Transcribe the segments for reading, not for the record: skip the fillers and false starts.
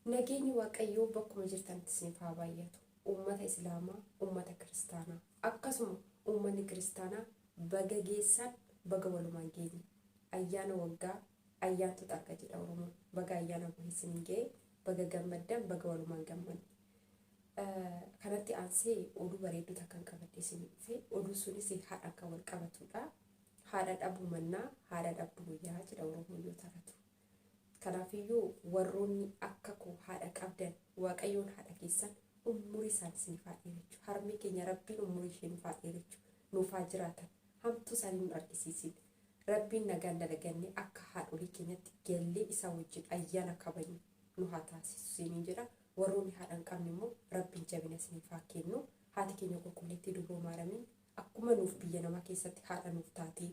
Nageenyi Waaqayyoo bakkuma jirtanitti isiniif haa baay'atu. Uummata Islaamaa, uummata Kiristaanaa akkasuma uummanni Kiristaanaa baga geessan baga walumaan geenye. Ayyaana waggaa ayyaantu akka jedha Oromoon. Baga ayyaana bu'isin ga'e baga gammaddan baga walumaan gammanne. Kanatti aansee oduu bareedduu takkan qabadhe isiniif dhufe. Oduu sunis haadha kan wal qabatudha. Haadha dhabuu mannaa haadha dhabduu guyyaa jedha Oromoon yoo taatu. Kanaafiyyuu warroonni akka koo haadha qabdan Waaqayyoon haadha keessan umurii isaan isiniif haa dheerechuu. Harmee keenya Rabbiin umurii ishee nuuf haa dheerechuu. Nuuf haa jiraatan. Hamtuu isaanii nu argisiisin. Rabbiin nagaan dalaganne akka haadholii keenyatti gallee isaa wajjin ayyaana kabajnu nu haa taasisu isiniin jedha. Warroonni haadha hin qabne immoo Rabbiin jabina isiniif haa kennu. Haati keenya qulqulleettii Dubroo Maariyaamiin akkuma nuuf biyya namaa keessatti haadha nuuf taatee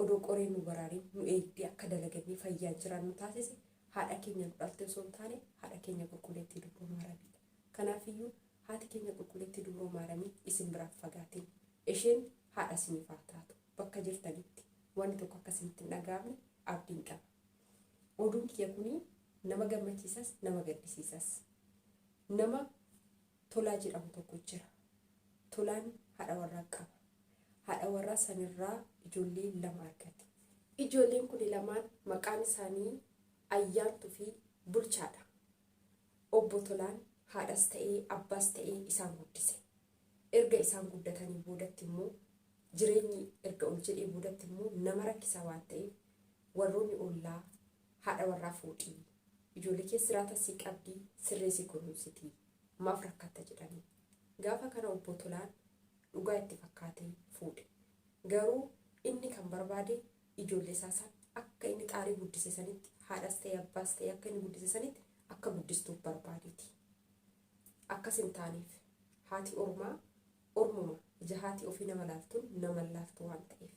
odoo qoree nu baraarin nu eegdee akka dalagannee fayyaan jiran nu taasise haadha keenya nu dhalte osoo hin taane haadha keenya qulqulleettii Dubroo Maariyaamiidha. Kanaafiyyuu haati keenya qulqulleettii Dubroo Maariyaamiin isin biraaf fagaatiin isheen haadha isiniif haa taatu. Bakka jirtanitti wanti tokko akka isinitti hin dhaga'amne abdiin qaba. Oduun kiyya kunii nama gammachiisas nama gaddisiisas. Nama Tolaa jedhamu tokko jira. Tolaan haadha warraa qaba. Haadha warraa sanirraa ijoollee lama argate. Ijoolleen kun lamaan maqaan isaanii Ayyaantuu fi Bulchaadha. Obbo Tolaan haadhas ta'ee abbaas ta'ee isaan guddise. Erga isaan guddatanii boodatti immoo jireenyi erga ol jedhee boodatti immoo nama rakkisaa waan ta'eef warroonni ollaa haadha warraa fuudhii ijoollee kee siraata sii qabdii sirreessi kunuunsitii maaf rakkatta jedhanii. Gaafa kana obbo Tolaan dhugaa itti fakkaatee fuudhe. Garuu inni kan barbaade ijoollee isaa akka inni xaarii guddise sanitti haadhas ta'e abbaas ta'e akka inni guddise sanitti akka guddistuuf barbaadeeti. Akkas hin taaneef haati ormuma ija haati ofii nama laaltuun nama laaltu waan ta'eef.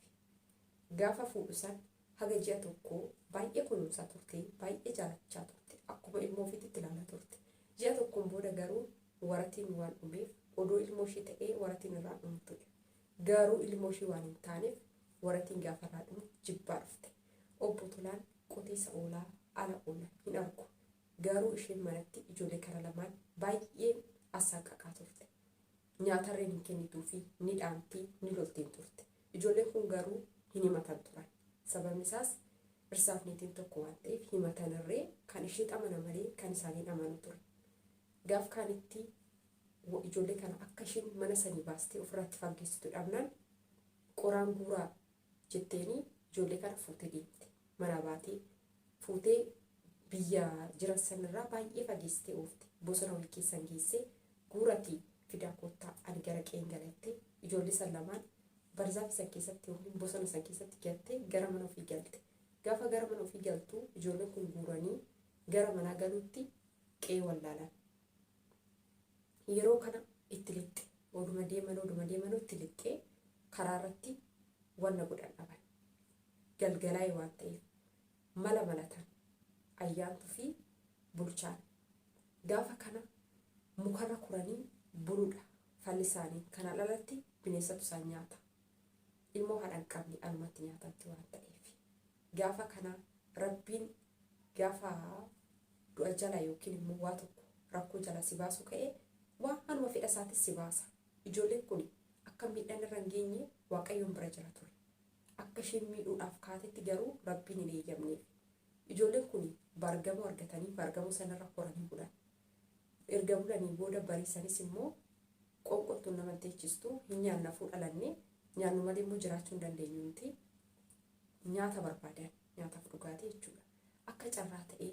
Gaafa fuudhu san haga ji'a tokko baay'ee kunuunsaa turte, baay'ee jaalachaa turte, akkuma ilmoo ofiitti ilaalaa turte. Ji'a tokkoon booda garuu waratiin waan dhumeef odoo ilmoo ishee ta'ee waratiin irraa dhumtudha. Garuu ilmoo ishee waan hin taaneef waratiin gaafa irraa dhumu jibbaa dhufte. Obbo Tolaan qotiisa oolaa ala oola hin argu. Garuu isheen manatti ijoollee kara lamaan baay'ee asaaqaqaa turte. Nyaatarreen hin kennituufi ni dhaamtii ni lolteen turte. Ijoolleen kun garuu hin himatan turan. Sababni isaas irsaaf niitiin tokko waan ta'eef himatanirree kan ishee amana malee kan isaanii amanu ture. Gaaf kaanitti ijoollee kana akka isheen mana sanii baastee ofirratti fageessitu dhabnaan qoraan guuraa jetteeni ijoollee kana fuutee deemte. Mana baatee fuutee biyya jiran sanirraa baay'ee fageessitee oofte. Bosona wal keessan geessee guuratii fidaa kottaa ani gara qeen galattee ijoollee san lamaan barzaaf san keessatti yookiin bosona san keessatti galtee gara mana ofii galte. Gaafa gara mana ofii galtu ijoolleen kun guuranii gara manaa galuutti qee wallaalan. Yeroo kana itti lixxe oduma deemanuu itti lixxee karaa irratti wanna godhan dhaban. Galgalaa waan ta'eef mala malatan Ayyaantuu fi Bulchaan. Gaafa kana mukarra kuranii buluudha falli isaanii. Kana alatti bineensatu isaan nyaata. Ilmoo haadha hin qabne alumatti nyaatatti waan ta'eef. Gaafa kana Rabbiin gaafa du'a jala yookiin immoo waa tokko rakkoo jala si baasu ka'ee waan anuma fedha isaatis si baasa. Ijoolleen kun akka miidhaan irra hin geenye Waaqayyoon bira jira ture. Akka isheen miidhuudhaaf kaatetti garuu Rabbiin hin eeyyamneef. Ijoolleen kun bargamoo argatanii bargamoo sanarra horanii bulan. Erga bulanii booda bariisanis immoo qonqoltuun nama teechistu hin nyaannaafuu dhalannee nyaannu malee immoo jiraachuu hin dandeenyu nuti nyaata barbaadan nyaataaf dhugaatii jechuudha. Akka carraa ta'ee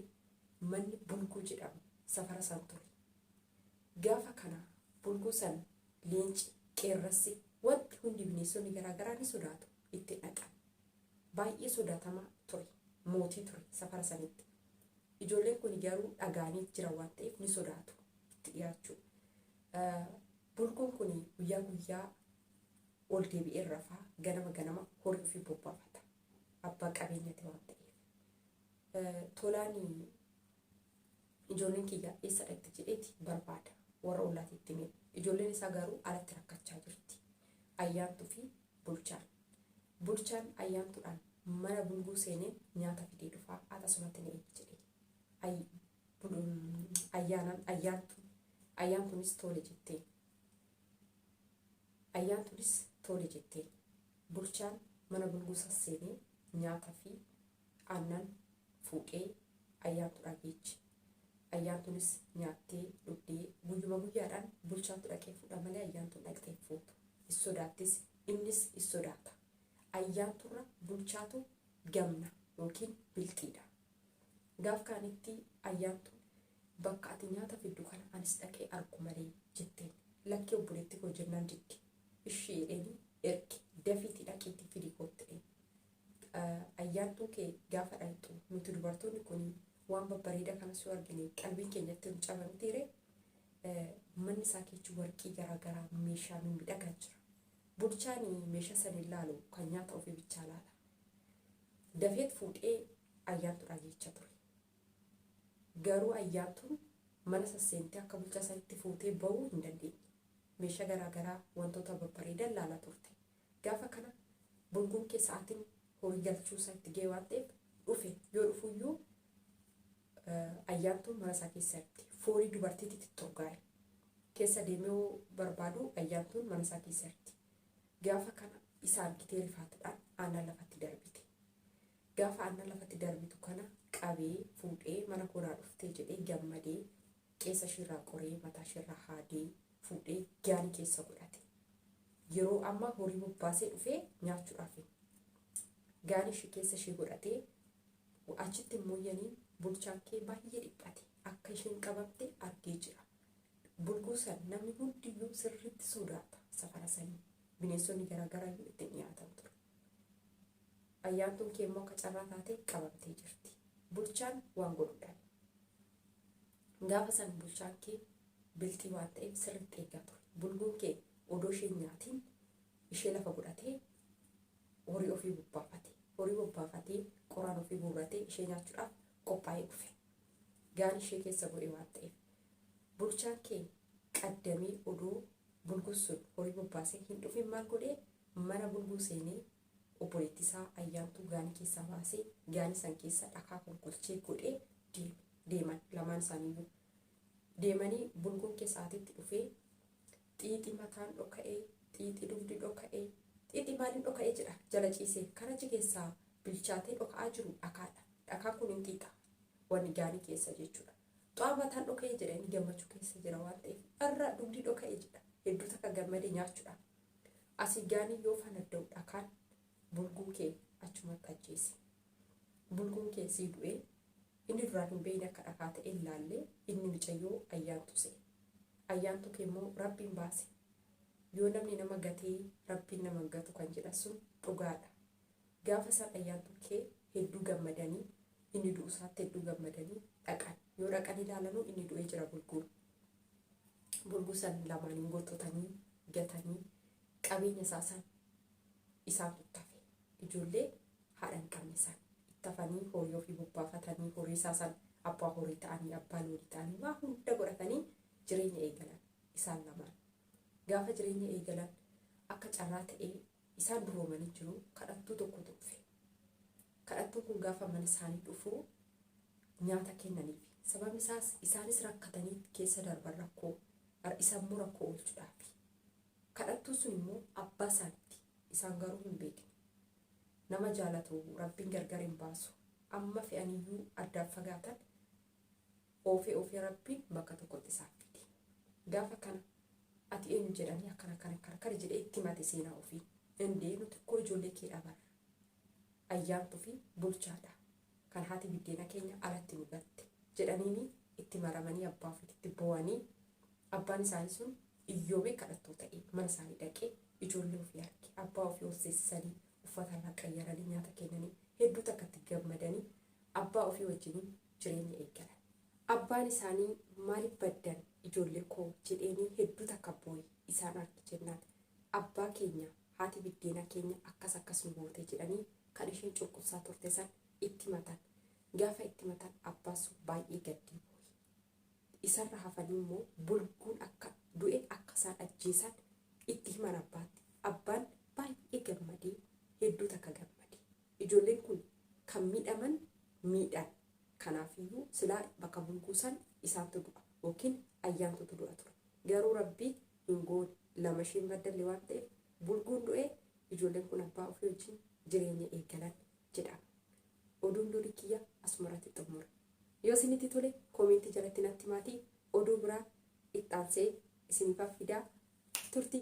manni bulguu jedhamu safara san ture. Gaafa kana bulguu san leenci qeerrassi wanti hundi bineensonni garaagaraa ni sodaatu itti dhaqan. Baay'ee sodaatamaa ture. Mootii ture safara sanitti. Ijoolleen kun garuu dhagaanii jiran waan ta'eef ni sodaatu itti dhiyaachuu. Bulguun kun guyyaa guyyaa ol deebi'ee rafaa ganama horii ofii bobbaafata. Abbaa qabeenyaati waan ta'eef. Tolaan ijoolleen kiyya eessa dhaqxe jedheeti barbaada. Warra ollaatti itti miidha. Ijoolleen isaa garuu alatti rakkachaa jirti. Ayyaantuu fi Bulchaan. Bulchaan Ayyaantuudhaan mana bulguu seenee nyaata fidee dhufaa akkasumatti ni eegi jedhee. ayyaan tunis tole jettee bulchaan mana bulguu sasseenee nyaataa fi aannan fuudhee ayyaantu dhageechi. Ayyaantunis nyaattee dhugdee guyyuma guyyaadhaan bulchaatu dhaqee fuudha malee ayyaantu dhaqxee fuutu. Issodaattis innis issodaata. Ayyaanturra bulchaatu gamna yookiin bilxiidha. Gaaf kaanitti ayyaantu bakka ati nyaata fiddu kana anis dhaqee argu malee jetteen lakkee obboleetti koo jennaan diddi. Isheedheeni ergi dafiitii dhaqiitti fidii kootta'e. Ayyaantuu kee gaafa dhaqxu nuti dubartoonni kun waan babbareeda kanas yoo argine qalbiin keenyatti hin cabamtiire manni isaa keechi warqii garaagaraa meeshaa miidhagaa jira. Bulchaan meeshaa san ilaalu kan nyaata ofii bichaa laala. Dafeet fuudhee ayyaantu dhageecha ture. Garuu ayyaantuun mana sasseentee akka bulchaa sanitti fuutee bahuu hin dandeenye. Meeshaa garaagaraa wantoota babbareedan laala turte. Gaafa kana bulguun kee sa'aatiin horii galchuu isaa itti ga'e waan ta'eef dhufe yoo dhufuyyuu ayyaantuun mana isaa keessatti foolii dubartiitti xurgaa'e. Keessa deemee barbaadu ayyaantuun mana isaa keessatti. Gaafa kana isa argitee rifaatuudhaan aannan lafatti darbite. Gaafa aannan lafatti darbitu kana qabee fuudhee mana koonaa dhuftee jedhee gammadee keessa shirraa qoree mataa shirraa haadee fuudhee gaanii keessa godhate. Yeroo amma horii bobbaasee dhufee nyaachuudhaaf gaanii ishee keessa ishee godhatee achitti mooyyanii bulchaan kee baay'ee dhiphate akka isheen qabamte argee jira. Bulguu san namni hundiyyuu sirriitti sodaata safara sanii bineensonni garaagaraa itti dhiyaatan ture. Ayyaantuun kee immoo akka carraa taatee qabamtee jirti. Bulchaan waan godhuudhaan gaafa san bulchaan kee biltii waan ta'eef sirriitti eeggaa ture. Bulguun kee odoo isheen nyaatiin ishee lafa godhatee horii ofii bobbaafatee qoraan ofii guurratee ishee nyaachuudhaaf qophaa'ee dhufe. Gaanii ishee keessa godhe waan ta'eef bulchaan kee qaddamee odoo bulguun sun horii bobbaasee hin dhufin maal godhee mana bulguu seenee obboleettii isaa ayyaantuu gaanii keessaa baasee gaanii san keessa dhakaa konkolchee godhee deeman lamaan isaaniiyyuu. Deemanii bulguun kee sa'aatitti dhufee xiixii mataan dhoka'ee xiixii dugdi dhoka'ee xiixii maaliin dhoka'ee jedha jala ciisee kana keessaa bilchaatee dhoka'aa jiru dhakaadha. Dhakaan kun hin xiixa wanni gaanii keessa jechuudha. Xaa mataan dhoka'ee jedha inni gammachuu keessa jira waan ta'eef irra dugdi dhoka'ee jedha hedduu takka gammadee nyaachuudha. Asii gaanii yoo fanadda'u dhakaan bulguu kee achumatti ajjeese. Bulguun kee sii du'ee inni duraan hin beekne akka dhakaa ta'e ilaallee inni micayyoo ayyaantu se'e. Ayyaantu kee immoo rabbiin baase. Yoo namni nama gatee rabbiin nama gatu kan jedhan sun dhugaadha. Gaafa san ayyaantu kee hedduu gammadanii inni du'u isaatti hedduu gammadanii dhaqan. Yoo dhaqan ilaalanuu inni du'ee jira bulguun. Bulguu san lamaaniin goototanii gatanii qabeenya isaa san isaan tuttafe. Ijoollee haadha hin qabne san ittafanii horii ofii bobbaafatanii horii isaa san abbaa horii ta'anii abbaa loonii ta'anii waa hunda godhatanii jireenya eegalan isaan lamaan. Gaafa jireenya eegalan akka carraa ta'ee isaan duroomanii jiru kadhattuu tokkotu dhufe. Kadhattuun kun gaafa mana isaanii dhufu nyaata kennaniif. Sababni isaas isaanis rakkatanii keessa darban rakkoo isaammoo rakkoo oolchuudhaafi. Kadhattuun sun immoo abbaa isaaniiti. Isaan garuu hin beekne. Nama jaalatu rabbiin gargar hin baasu. Amma fe'aniyyuu addaan fagaatan ofii rabbiin bakka tokkotti isaan fide. Gaafa kana ati eenyu jedhanii akkana jedhee itti himate seenaa ofii. Indee nuti koo ijoollee kee dhaban. Ayyaantuu fi bulchaadha. Kan haati biddeena keenya alatti nu gatte jedhaniini itti maramanii abbaa ofiitti bo'anii abbaan isaanii sun iyyoomee kadhattoo ta'e mana isaanii dhaqee ijoollee ofii arge. Abbaa ofii horsiisanii uffata irraa qayyaranii nyaata kennanii hedduu takkatti gammadanii abbaa ofii wajjin jireenya eegalan. Abbaan isaanii maaliif baddan ijoollee koo jedheenii hedduu takka boo'e isaan arge jennaan abbaa keenya haati biddeena keenya akkas nu goote jedhanii kan isheen cunqursaa turte san itti matan. Gaafa itti matan abbaan sun baay'ee gaddee boo'e. Isarra hafanii immoo bulguun akka du'e akka isaan ajjeesan itti himan abbaatti. Abbaan baay'ee gammadee hedduu takka gammade. Ijoolleen kun kan miidhaman miidhan. Kanaafiyyuu silaa bakka bulguu san isaantu du'a. yookiin ayyaantutu du'a ture. Garuu rabbii hin goone lama isheen baddallee waan ta'eef bulguun du'ee ijoolleen kun abbaa ofii wajjin jireenya eegalan jedha. Oduun durii kiyya asumarratti xumura. Yoo isinitti tole koomentii jalatti natti himaatii oduu biraa itti aansee isiniif fidaa turtii.